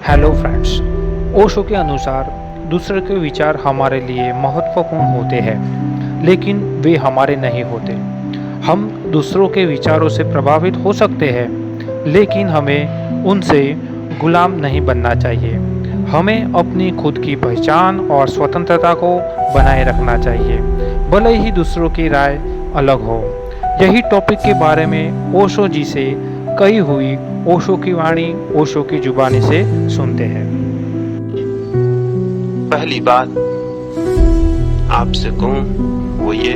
Hello friends, Osho के अनुसार दूसरे के विचार हमारे लिए महत्वपूर्ण होते हैं, लेकिन वे हमारे नहीं होते। हम दूसरों के विचारों से प्रभावित हो सकते हैं, लेकिन हमें उनसे गुलाम नहीं बनना चाहिए। हमें अपनी खुद की पहचान और स्वतंत्रता को बनाए रखना चाहिए, भले ही दूसरों की राय अलग हो। यही टॉपिक के बारे में ओशो जी से कही हुई ओशो की वाणी ओशो की जुबानी से सुनते हैं। पहली बात आपसे कहूं वो ये,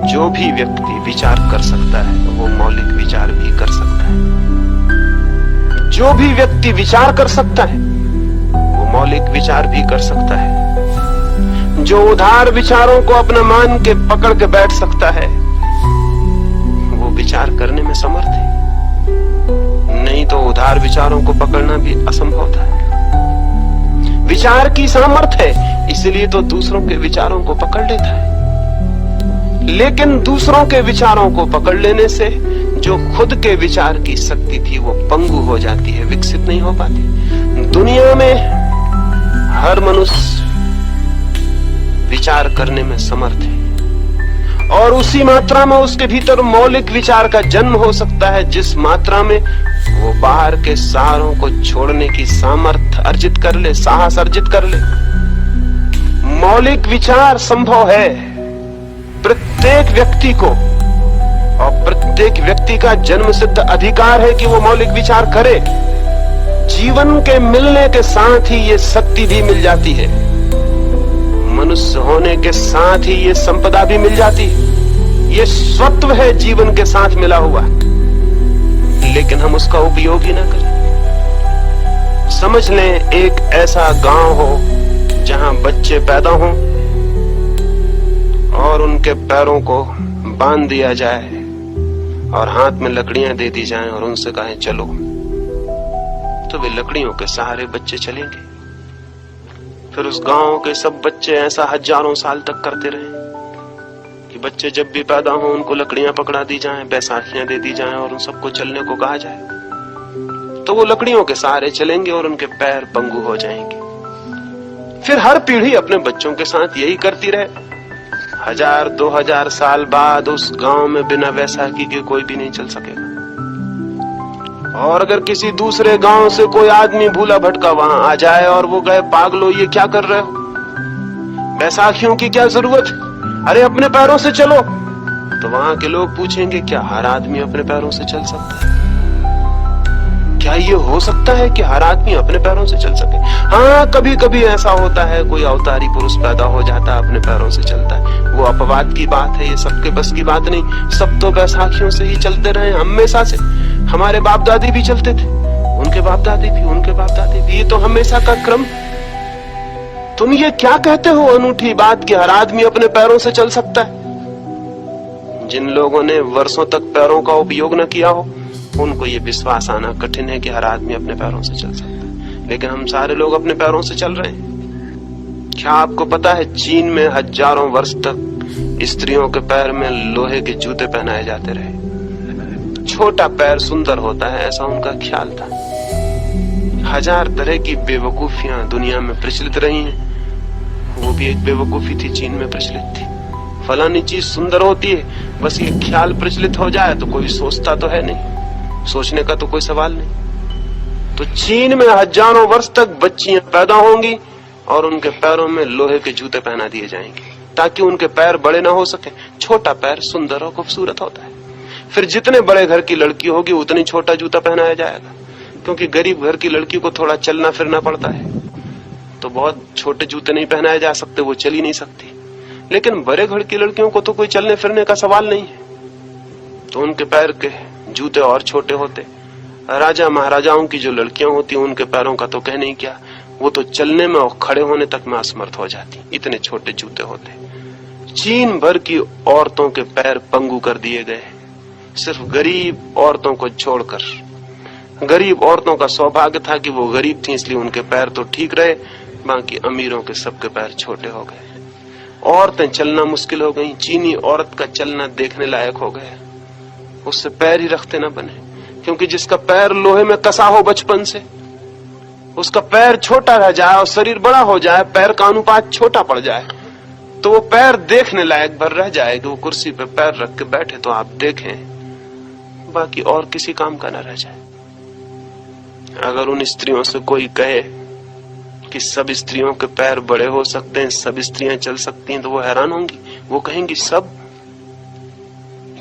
जो भी व्यक्ति विचार कर सकता है वो मौलिक विचार भी कर सकता है। जो भी व्यक्ति विचार कर सकता है वो मौलिक विचार भी कर सकता है। जो उधार विचारों को अपना मान के पकड़ के बैठ सकता है वो विचार करने में समर्थ है, नहीं तो उधार विचारों को पकड़ना भी असंभव था। विचार की सामर्थ्य है, इसलिए तो दूसरों के विचारों को पकड़ लेता है। लेकिन दूसरों के विचारों को पकड़ लेने से जो खुद के विचार की शक्ति थी वो पंगु हो जाती है, विकसित नहीं हो पाती। दुनिया में हर मनुष्य विचार करने में समर्थ है और उसी मात्रा में उसके भीतर मौलिक विचार का जन्म हो सकता है जिस मात्रा में वो बाहर के सहारों को छोड़ने की सामर्थ्य अर्जित कर ले, साहस अर्जित कर ले। मौलिक विचार संभव है प्रत्येक व्यक्ति को, और प्रत्येक व्यक्ति का जन्म सिद्ध अधिकार है कि वो मौलिक विचार करे। जीवन के मिलने के साथ ही ये शक्ति भी मिल जाती है, मनुष्य होने के साथ ही ये संपदा भी मिल जाती है। ये स्वत्व है जीवन के साथ मिला हुआ, लेकिन हम उसका उपयोग ही ना करें। समझ लें एक ऐसा गांव हो जहां बच्चे पैदा हों और उनके पैरों को बांध दिया जाए और हाथ में लकड़ियां दे दी जाएं और उनसे कहें चलो, तो वे लकड़ियों के सहारे बच्चे चलेंगे। फिर उस गांव के सब बच्चे ऐसा हजारों साल तक करते रहे कि बच्चे जब भी पैदा हो उनको लकड़ियां पकड़ा दी जाएं, बैसाखियां दे दी जाएं और उन सबको चलने को कहा जाए, तो वो लकड़ियों के सहारे चलेंगे और उनके पैर पंगु हो जाएंगे। फिर हर पीढ़ी अपने बच्चों के साथ यही करती रहे। 1000-2000 साल बाद उस गांव में बिना बैसाखी के कोई भी नहीं चल सकेगा। और अगर किसी दूसरे गांव से कोई आदमी भूला भटका वहां आ जाए और वो कहे पागलो ये क्या कर रहे हो, बैसाखियों की क्या जरूरत है, अरे अपने पैरों से चलो, तो वहां के लोग पूछेंगे क्या हर आदमी अपने पैरों से चल सकता है? क्या ये हो सकता है कि हर आदमी अपने पैरों से चल सके? हाँ, कभी कभी ऐसा होता है, कोई अवतारी पुरुष पैदा हो जाता है अपने पैरों से चलता है, वो अपवाद की बात है, ये सबके बस की बात नहीं। सब तो बैसाखियों से ही चलते रहे हमेशा से। हमारे बाप दादी भी चलते थे, उनके बाप दादी भी, उनके बाप दादी भी, ये तो हमेशा का क्रम। तुम ये क्या कहते हो अनूठी बात कि हर आदमी अपने पैरों से चल सकता है? जिन लोगों ने वर्षों तक पैरों का उपयोग न किया हो उनको ये विश्वास आना कठिन है कि हर आदमी अपने पैरों से चल सकता है, लेकिन हम सारे लोग अपने पैरों से चल रहे हैं। क्या आपको पता है चीन में हजारों वर्ष तक स्त्रियों के पैर में लोहे के जूते पहनाए जाते रहे? छोटा पैर सुंदर होता है ऐसा उनका ख्याल था। 1000 तरह की बेवकूफियां दुनिया में प्रचलित रही हैं, वो भी एक बेवकूफी थी, चीन में प्रचलित थी। फलानी चीज सुंदर होती है, बस ये ख्याल प्रचलित हो जाए तो कोई सोचता तो है नहीं, सोचने का तो कोई सवाल नहीं। तो चीन में हजारों वर्ष तक बच्चियां पैदा होंगी और उनके पैरों में लोहे के जूते पहना दिए जाएंगे ताकि उनके पैर बड़े ना हो सके। छोटा पैर सुंदर और खूबसूरत होता है। फिर जितने बड़े घर की लड़की होगी उतनी छोटा जूता पहनाया जाएगा, क्योंकि गरीब घर की लड़की को थोड़ा चलना फिरना पड़ता है, तो बहुत छोटे जूते नहीं पहनाए जा सकते, वो चल ही नहीं सकती। लेकिन बड़े घर की लड़कियों को तो कोई चलने फिरने का सवाल नहीं है, तो उनके पैर के जूते और छोटे होते। राजा महाराजाओं की जो लड़कियां होती उनके पैरों का तो कहने ही क्या, वो तो चलने में और खड़े होने तक में असमर्थ हो जाती, इतने छोटे जूते होते। चीन भर की औरतों के पैर पंगु कर दिए गए, सिर्फ गरीब औरतों को छोड़कर। गरीब औरतों का सौभाग्य था कि वो गरीब थी, इसलिए उनके पैर तो ठीक रहे, बाकी अमीरों के सबके पैर छोटे हो गए। औरतें चलना मुश्किल हो गई, चीनी औरत का चलना देखने लायक हो गया, उससे पैर ही रखते न बने, क्योंकि जिसका पैर लोहे में कसा हो बचपन से उसका पैर छोटा रह जाए और शरीर बड़ा हो जाए, पैर का अनुपात छोटा पड़ जाए, तो वो पैर देखने लायक भर रह जाए कि वो कुर्सी पे पैर रख के बैठे तो आप देखें, बाकी और किसी काम का न रह जाए। अगर उन स्त्रियों से कोई कहे कि सब स्त्रियों के पैर बड़े हो सकते हैं, सब स्त्रियां चल सकती हैं, तो वो हैरान होंगी। वो कहेंगी सब,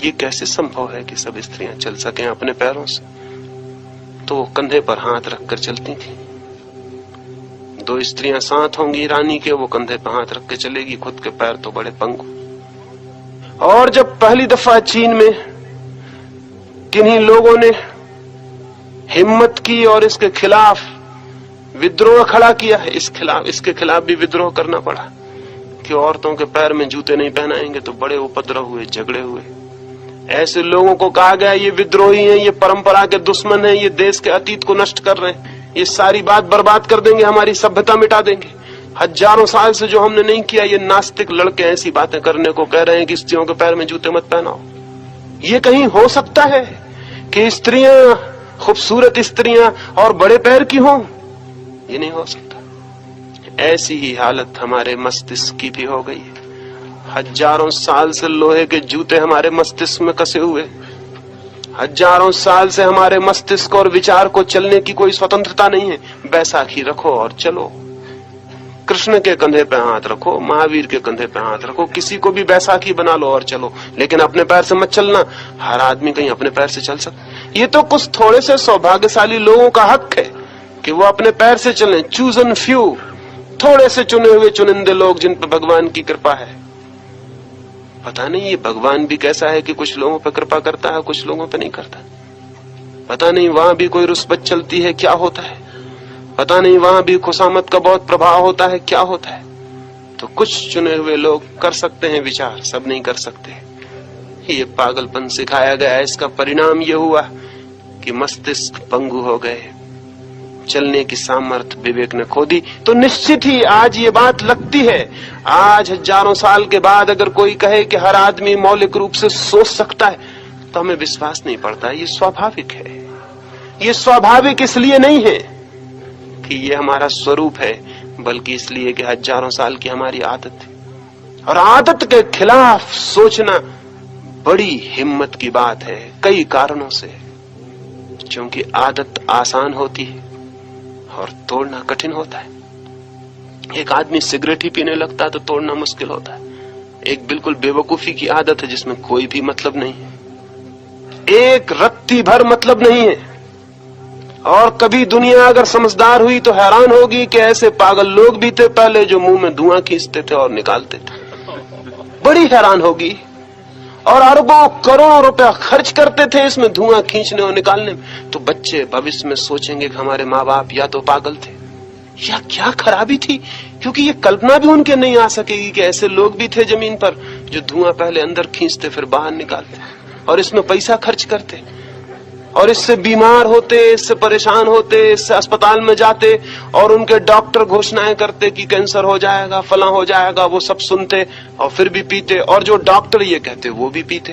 ये कैसे संभव है कि सब स्त्रियां चल सकें अपने पैरों से? तो वो कंधे पर हाथ रखकर चलती थी। दो स्त्रियां साथ होंगी रानी के, वो कंधे पर हाथ रख के चलेगी, खुद के पैर तो बड़े पंगु। और जब पहली दफा चीन में किन्हीं लोगों ने हिम्मत की और इसके खिलाफ विद्रोह खड़ा किया, इसके खिलाफ भी विद्रोह करना पड़ा कि औरतों के पैर में जूते नहीं पहनाएंगे, तो बड़े उपद्रव हुए, झगड़े हुए। ऐसे लोगों को कहा गया ये विद्रोही हैं, ये परंपरा के दुश्मन हैं, ये देश के अतीत को नष्ट कर रहे हैं, ये सारी बात बर्बाद कर देंगे, हमारी सभ्यता मिटा देंगे। हजारों साल से जो हमने नहीं किया, ये नास्तिक लड़के ऐसी बातें करने को कह रहे हैं कि स्त्रियों के पैर में जूते मत पहनाओ। ये कहीं हो सकता है कि स्त्रियां, खूबसूरत स्त्रियां और बड़े पैर की हों? ये नहीं हो सकता। ऐसी ही हालत हमारे मस्तिष्क की भी हो गई है। हजारों साल से लोहे के जूते हमारे मस्तिष्क में कसे हुए, हजारों साल से हमारे मस्तिष्क और विचार को चलने की कोई स्वतंत्रता नहीं है। बैसाखी रखो और चलो, कृष्ण के कंधे पे हाथ रखो, महावीर के कंधे पे हाथ रखो, किसी को भी बैसाखी बना लो और चलो, लेकिन अपने पैर से मत चलना। हर आदमी कहीं अपने पैर से चल सकता? ये तो कुछ थोड़े से सौभाग्यशाली लोगों का हक है कि वो अपने पैर से चलें। चूज एंड फ्यू, थोड़े से चुने हुए चुनिंदे लोग जिन पर भगवान की कृपा है। पता नहीं ये भगवान भी कैसा है कि कुछ लोगों पर कृपा करता है, कुछ लोगों पर नहीं करता। पता नहीं वहां भी कोई रुस्बत चलती है, क्या होता है? पता नहीं वहां भी खुशामत का बहुत प्रभाव होता है, क्या होता है? तो कुछ चुने हुए लोग कर सकते हैं विचार, सब नहीं कर सकते। ये पागलपन सिखाया गया है। इसका परिणाम ये हुआ कि मस्तिष्क पंगु हो गए, चलने की सामर्थ्य विवेक ने खो दी। तो निश्चित ही आज ये बात लगती है, आज हजारों साल के बाद अगर कोई कहे कि हर आदमी मौलिक रूप से सोच सकता है, तो हमें विश्वास नहीं पड़ता। ये स्वाभाविक है। ये स्वाभाविक इसलिए नहीं है कि ये हमारा स्वरूप है, बल्कि इसलिए कि हजारों साल की हमारी आदत है। और आदत के खिलाफ सोचना बड़ी हिम्मत की बात है, कई कारणों से। क्योंकि आदत आसान होती है और तोड़ना कठिन होता है। एक आदमी सिगरेट ही पीने लगता है तो तोड़ना मुश्किल होता है। एक बिल्कुल बेवकूफी की आदत है जिसमें कोई भी मतलब नहीं है, एक रत्ती भर मतलब नहीं है। और कभी दुनिया अगर समझदार हुई तो हैरान होगी कि ऐसे पागल लोग भी थे पहले जो मुंह में धुआं खींचते थे और निकालते थे। बड़ी हैरान होगी। और अरबों करोड़ों रुपया खर्च करते थे इसमें धुआं खींचने और निकालने में। तो बच्चे भविष्य में सोचेंगे कि हमारे माँ बाप या तो पागल थे या क्या खराबी थी, क्योंकि ये कल्पना भी उनके नहीं आ सकेगी कि ऐसे लोग भी थे जमीन पर जो धुआं पहले अंदर खींचते फिर बाहर निकालते और इसमें पैसा खर्च करते और इससे बीमार होते, इससे परेशान होते, इससे अस्पताल में जाते और उनके डॉक्टर घोषणाएं करते कि कैंसर हो जाएगा, फला हो जाएगा। वो सब सुनते और फिर भी पीते, और जो डॉक्टर ये कहते वो भी पीते।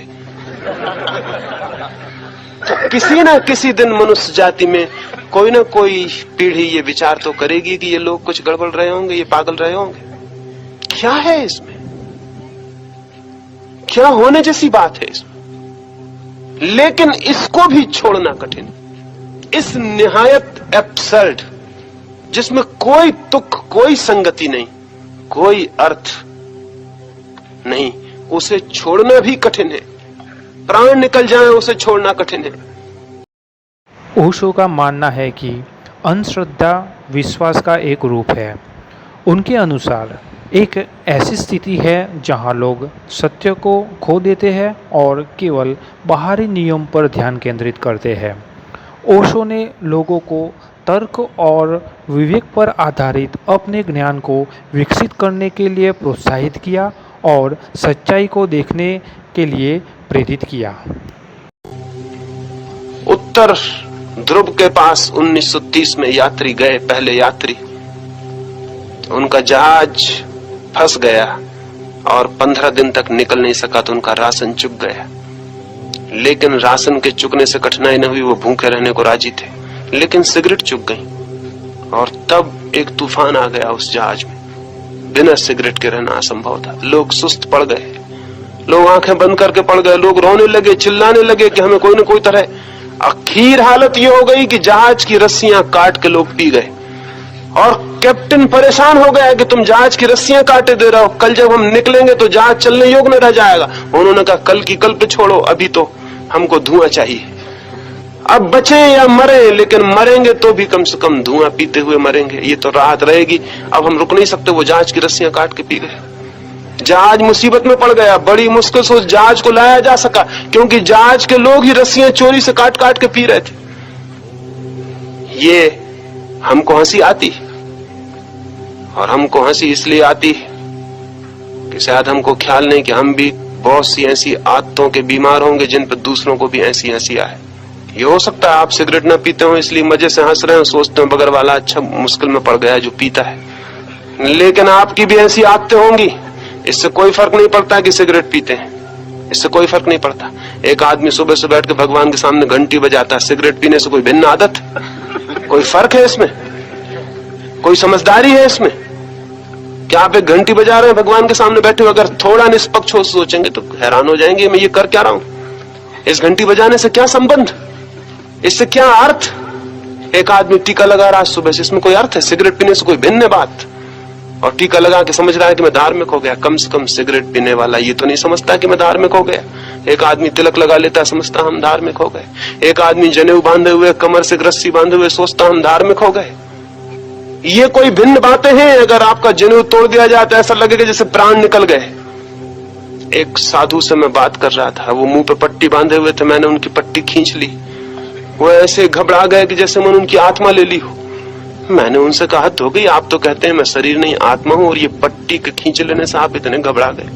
तो किसी ना किसी दिन मनुष्य जाति में कोई ना कोई पीढ़ी ये विचार तो करेगी कि ये लोग कुछ गड़बड़ रहे होंगे, ये पागल रहे होंगे। क्या है इसमें? क्या होने जैसी बात है इसमें? लेकिन इसको भी छोड़ना कठिन। इस निहायत एब्सर्ड, जिसमें कोई तुक, कोई संगति नहीं, कोई अर्थ नहीं, उसे छोड़ना भी कठिन है। प्राण निकल जाए उसे छोड़ना कठिन है। ओशो का मानना है कि अंधश्रद्धा विश्वास का एक रूप है। उनके अनुसार एक ऐसी स्थिति है जहां लोग सत्य को खो देते हैं और केवल बाहरी नियम पर ध्यान केंद्रित करते हैं। ओशो ने लोगों को तर्क और विवेक पर आधारित अपने ज्ञान को विकसित करने के लिए प्रोत्साहित किया और सच्चाई को देखने के लिए प्रेरित किया। उत्तर ध्रुव के पास 1930 में यात्री गए, पहले यात्री। उनका जहाज फंस गया और 15 दिन तक निकल नहीं सका तो उनका राशन चुक गया। लेकिन राशन के चुकने से कठिनाई न हुई, वो भूखे रहने को राजी थे। लेकिन सिगरेट चुक गई और तब एक तूफान आ गया उस जहाज में। बिना सिगरेट के रहना असंभव था। लोग सुस्त पड़ गए, लोग आंखें बंद करके पड़ गए, लोग रोने लगे, चिल्लाने लगे कि हमें कोई न कोई तरह। आखिर हालत ये हो गई कि जहाज की रस्सियां काट के लोग पी गए और कैप्टन परेशान हो गया कि तुम जहाज की रस्सियां काटे दे रहे हो, कल जब हम निकलेंगे तो जहाज चलने योग्य न रह जाएगा। उन्होंने कहा कल की कल पे छोड़ो, अभी तो हमको धुआं चाहिए। अब बचे या मरे, लेकिन मरेंगे तो भी कम से कम धुआं पीते हुए मरेंगे, ये तो राहत रहेगी। अब हम रुक नहीं सकते। वो जहाज की रस्सियां काट के पी गए। जहाज मुसीबत में पड़ गया। बड़ी मुश्किल से उस जहाज को लाया जा सका, क्योंकि जहाज के लोग ही रस्सियां चोरी से काट काट के पी रहे थे। ये हमको हंसी आती, और हमको हंसी इसलिए आती कि शायद हमको ख्याल नहीं कि हम भी बहुत सी ऐसी आदतों के बीमार होंगे जिन पर दूसरों को भी ऐसी हंसी आए। ये हो सकता है आप सिगरेट ना पीते हो इसलिए मजे से हंस रहे हो, सोचते हो बगैर वाला अच्छा मुश्किल में पड़ गया जो पीता है, लेकिन आपकी भी ऐसी आदतें होंगी। इससे कोई फर्क नहीं पड़ता कि सिगरेट पीते हैं, इससे कोई फर्क नहीं पड़ता। एक आदमी सुबह से बैठ के भगवान के सामने घंटी बजाता है, सिगरेट पीने से कोई भिन्न आदत? कोई फर्क है इसमें? कोई समझदारी है इसमें? क्या आप एक घंटी बजा रहे हैं भगवान के सामने बैठे हो? अगर थोड़ा निष्पक्ष हो सोचेंगे तो हैरान हो जाएंगे मैं ये कर क्या रहा हूं। इस घंटी बजाने से क्या संबंध, इससे क्या अर्थ? एक आदमी टीका लगा रहा है सुबह से, इसमें कोई अर्थ है? सिगरेट पीने से कोई भिन्न बात? और टीका लगा के समझ रहा है कि मैं धार्मिक हो गया। कम से कम सिगरेट पीने वाला ये तो नहीं समझता कि मैं धार्मिक हो गया। एक आदमी तिलक लगा लेता है, समझता हम धार्मिक हो गए। एक आदमी जनेऊ बांधे हुए, कमर से रस्सी बांधे हुए, सोचता हम धार्मिक हो गए। ये कोई भिन्न बातें हैं? अगर आपका जनेऊ तोड़ दिया जाए तो ऐसा लगेगा जैसे प्राण निकल गए। एक साधु से मैं बात कर रहा था, वो मुंह पे पट्टी बांधे हुए थे, मैंने उनकी पट्टी खींच ली। वो ऐसे घबरा गए कि जैसे मैंने उनकी आत्मा ले ली हो। मैंने उनसे कहा हद हो गई, आप तो कहते हैं मैं शरीर नहीं आत्मा हूं, और ये पट्टी के खींच लेने से आप इतने घबरा गए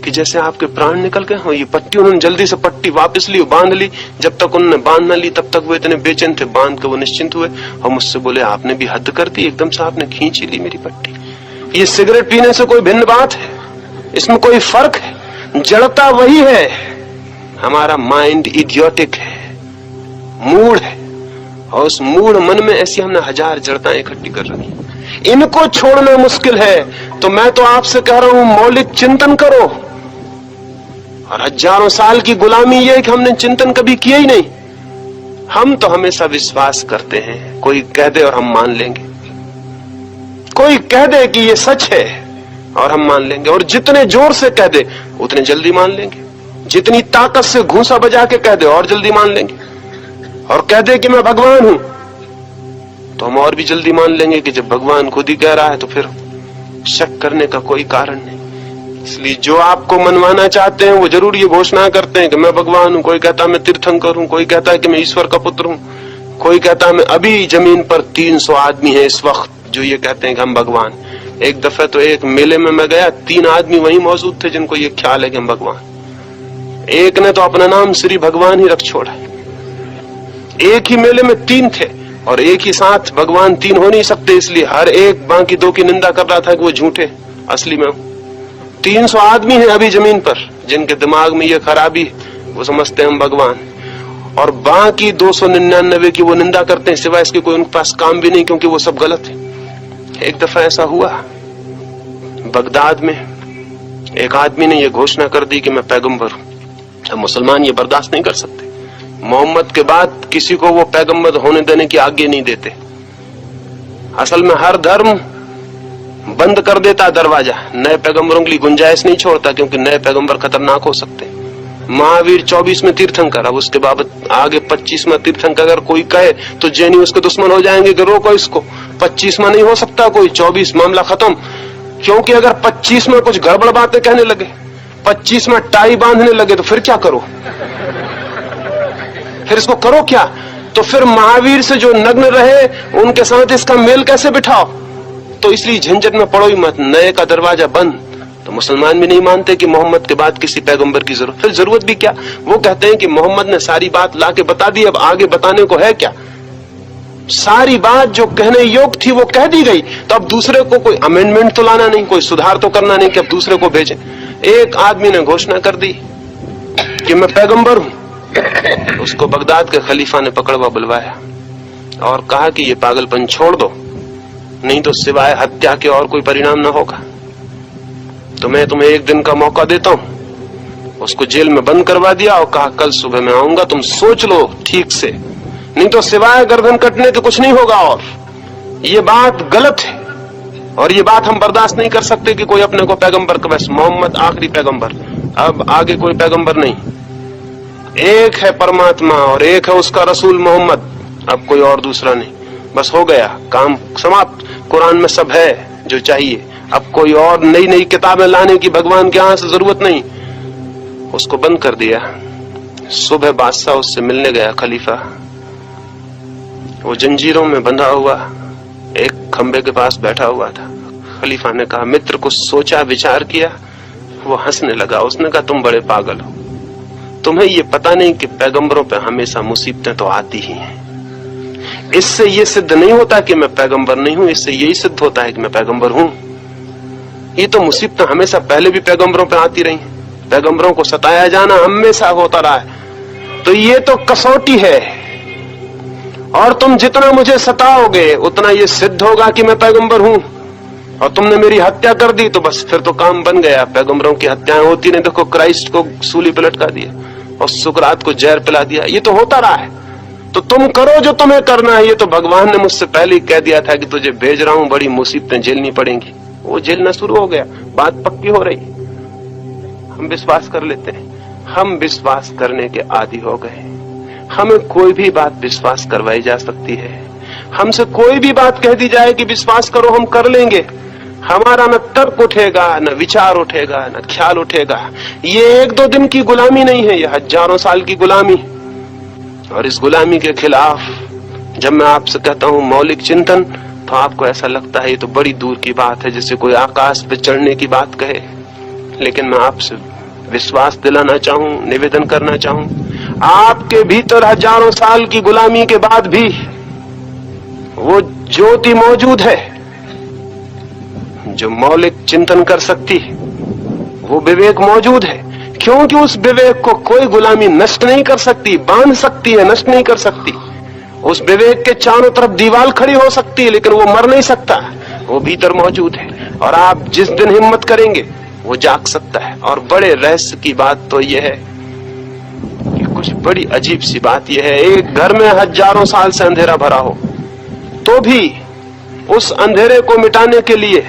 कि जैसे आपके प्राण निकल गए हो। ये पट्टी उन्होंने जल्दी से पट्टी वापस ली, बांध ली। जब तक उन्होंने बांध न ली तब तक वो इतने बेचैन थे। बांध के वो निश्चिंत हुए और मुझसे बोले आपने भी हद कर दी, एकदम से आपने खींच ली मेरी पट्टी। ये सिगरेट पीने से कोई भिन्न बात है? इसमें कोई फर्क है? जड़ता वही है। हमारा माइंड इडियोटिक है, मूड है, और उस मूड मन में ऐसी हमने हजार जड़ताएं इकट्ठी कर रखी। इनको छोड़ना मुश्किल है। तो मैं तो आपसे कह रहा हूं मौलिक चिंतन करो। और हजारों साल की गुलामी ये है कि हमने चिंतन कभी किया ही नहीं। हम तो हमेशा विश्वास करते हैं, कोई कह दे और हम मान लेंगे, कोई कह दे कि ये सच है और हम मान लेंगे, और जितने जोर से कह दे उतने जल्दी मान लेंगे। जितनी ताकत से घूंसा बजा के कह दे और जल्दी मान लेंगे, और कह दे कि मैं भगवान हूं तो हम और भी जल्दी मान लेंगे कि जब भगवान खुद ही कह रहा है तो फिर शक करने का कोई कारण नहीं। इसलिए जो आपको मनवाना चाहते हैं वो जरूर ये घोषणा करते हैं कि मैं भगवान हूं। कोई कहता है मैं तीर्थंकर हूं, कोई कहता है कि मैं ईश्वर का पुत्र हूं, कोई कहता है मैं अभी जमीन पर 300 आदमी है इस वक्त जो ये कहते हैं कि हम भगवान। एक दफे तो एक मेले में मैं गया, 3 आदमी वहीं मौजूद थे जिनको ये ख्याल है कि हम भगवान। एक ने तो अपना नाम श्री भगवान ही रख छोड़ा। एक ही मेले में 3 थे और एक ही साथ भगवान 3 हो नहीं सकते, इसलिए हर एक बाकी 2 की निंदा कर रहा था कि वो झूठे, असली में 300 आदमी हैं अभी जमीन पर जिनके दिमाग में ये खराबी है, वो समझते हैं हम भगवान, और बाकी 299 की वो निंदा करते हैं, सिवाय इसके कोई उनके पास काम भी नहीं, क्योंकि वो सब गलत है। एक दफा ऐसा हुआ बगदाद में, एक आदमी ने ये घोषणा कर दी कि मैं पैगंबर हूं। अब मुसलमान ये बर्दाश्त नहीं कर सकते। मोहम्मद के बाद किसी को वो पैगंबर होने देने की आज्ञा नहीं देते। असल में हर धर्म बंद कर देता दरवाजा, नए पैगंबरों के लिए गुंजाइश नहीं छोड़ता, क्योंकि नए पैगंबर खतरनाक हो सकते हैं। महावीर 24 में तीर्थंकर, अब उसके बाबत आगे 25 में तीर्थंकर अगर कोई कहे तो जैनी उसके दुश्मन हो जाएंगे कि रोको इसको, 25 में नहीं हो सकता कोई, 24 मामला खत्म। क्योंकि अगर 25 में कुछ गड़बड़ बातें कहने लगे, 25 में टाई बांधने लगे तो फिर क्या करो, फिर इसको करो क्या? तो फिर महावीर से जो नग्न रहे उनके साथ इसका मेल कैसे बिठाओ? तो इसलिए झंझट में पड़ो ही मत, नए का दरवाजा बंद। तो मुसलमान भी नहीं मानते कि मोहम्मद के बाद किसी पैगंबर की जरूरत, फिर जरूरत भी क्या? वो कहते हैं कि मोहम्मद ने सारी बात लाके बता दी, अब आगे बताने को है क्या? सारी बात जो कहने योग्य थी वो कह दी गई, तो अब दूसरे को कोई अमेंडमेंट तो लाना नहीं, कोई सुधार तो करना नहीं कि अब दूसरे को भेजें। एक आदमी ने घोषणा कर दी कि मैं पैगंबर हूं, उसको बगदाद के खलीफा ने पकड़वा बुलवाया। और कहा कि ये पागलपन छोड़ दो, नहीं तो सिवाय हत्या के और कोई परिणाम ना होगा। तो मैं तुम्हें एक दिन का मौका देता हूं। उसको जेल में बंद करवा दिया और कहा कल सुबह मैं आऊंगा, तुम सोच लो ठीक से, नहीं तो सिवाय गर्दन कटने के कुछ नहीं होगा। और ये बात गलत है और ये बात हम बर्दाश्त नहीं कर सकते कि कोई अपने को पैगंबर का, बस मोहम्मद आखिरी पैगंबर, अब आगे कोई पैगंबर नहीं। एक है परमात्मा और एक है उसका रसूल मोहम्मद, अब कोई और दूसरा नहीं। बस हो गया, काम समाप्त। कुरान में सब है जो चाहिए, अब कोई और नई नई किताबें लाने की भगवान के यहां से जरूरत नहीं। उसको बंद कर दिया। सुबह बादशाह उससे मिलने गया, खलीफा। वो जंजीरों में बंधा हुआ एक खंबे के पास बैठा हुआ था। खलीफा ने कहा, मित्र कुछ सोचा विचार किया? वो हंसने लगा। उसने कहा, तुम बड़े पागल हो, तुम्हें ये पता नहीं कि पैगंबरों पे हमेशा मुसीबतें तो आती ही हैं। इससे ये सिद्ध नहीं होता कि मैं पैगंबर नहीं हूं, इससे यही सिद्ध होता है कि मैं पैगंबर हूं। ये तो मुसीबतें हमेशा पहले भी पैगंबरों पे आती रही, पैगंबरों को सताया जाना हमेशा होता रहा है। तो ये तो कसौटी है, और तुम जितना मुझे सताओगे उतना ये सिद्ध होगा कि मैं पैगंबर हूं। और तुमने मेरी हत्या कर दी तो बस फिर तो काम बन गया। पैगंबरों की हत्याएं होती नहीं, देखो क्राइस्ट को सूली पे लटका दिया और सुकरात को जहर पिला दिया, ये तो होता रहा है। तो तुम करो जो तुम्हें करना है। ये तो भगवान ने मुझसे पहले ही कह दिया था कि तुझे भेज रहा हूं, बड़ी मुसीबतें झेलनी पड़ेंगी। वो झेलना शुरू हो गया, बात पक्की हो रही। हम विश्वास कर लेते हैं, हम विश्वास करने के आदी हो गए। हमें कोई भी बात विश्वास करवाई जा सकती है, हमसे कोई भी बात कह दी जाए कि विश्वास करो, हम कर लेंगे। हमारा न तर्क उठेगा, न विचार उठेगा, न ख्याल उठेगा। ये एक दो दिन की गुलामी नहीं है, ये हजारों साल की गुलामी। और इस गुलामी के खिलाफ जब मैं आपसे कहता हूं मौलिक चिंतन, तो आपको ऐसा लगता है ये तो बड़ी दूर की बात है, जैसे कोई आकाश पे चढ़ने की बात कहे। लेकिन मैं आपसे विश्वास दिलाना चाहूं, निवेदन करना चाहूं, आपके भीतर हजारों साल की गुलामी के बाद भी वो ज्योति मौजूद है जो मौलिक चिंतन कर सकती है। वो विवेक मौजूद है, क्योंकि उस विवेक को कोई गुलामी नष्ट नहीं कर सकती। बांध सकती है, नष्ट नहीं कर सकती। उस विवेक के चारों तरफ दीवार खड़ी हो सकती है, लेकिन वो मर नहीं सकता, वो भीतर मौजूद है। और आप जिस दिन हिम्मत करेंगे वो जाग सकता है। और बड़े रहस्य की बात तो यह है कि कुछ बड़ी अजीब सी बात यह है, एक घर में हजारों साल से अंधेरा भरा हो तो भी उस अंधेरे को मिटाने के लिए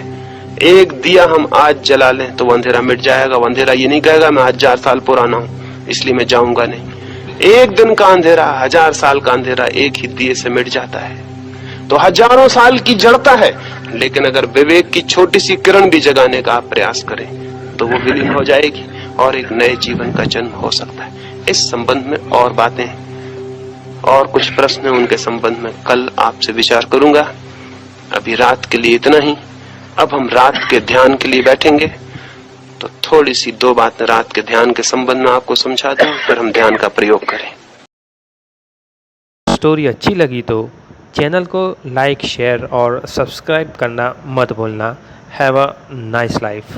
एक दिया हम आज जला लें तो वो अंधेरा मिट जाएगा। वो अंधेरा ये नहीं कहेगा मैं 1000 साल पुराना हूं इसलिए मैं जाऊंगा नहीं। एक दिन का अंधेरा, 1000 साल का अंधेरा एक ही दिए से मिट जाता है। तो हजारों साल की जड़ता है, लेकिन अगर विवेक की छोटी सी किरण भी जगाने का आप प्रयास करें तो वो विलीन हो जाएगी और एक नए जीवन का जन्म हो सकता है। इस संबंध में और बातें और कुछ प्रश्न हैं, उनके संबंध में कल आपसे विचार करूंगा। अभी रात के लिए इतना ही। अब हम रात के ध्यान के लिए बैठेंगे, तो थोड़ी सी दो बातें रात के ध्यान के संबंध में आपको समझा दूं, फिर हम ध्यान का प्रयोग करें। स्टोरी अच्छी लगी तो चैनल को लाइक, शेयर और सब्सक्राइब करना मत भूलना। Have a nice life.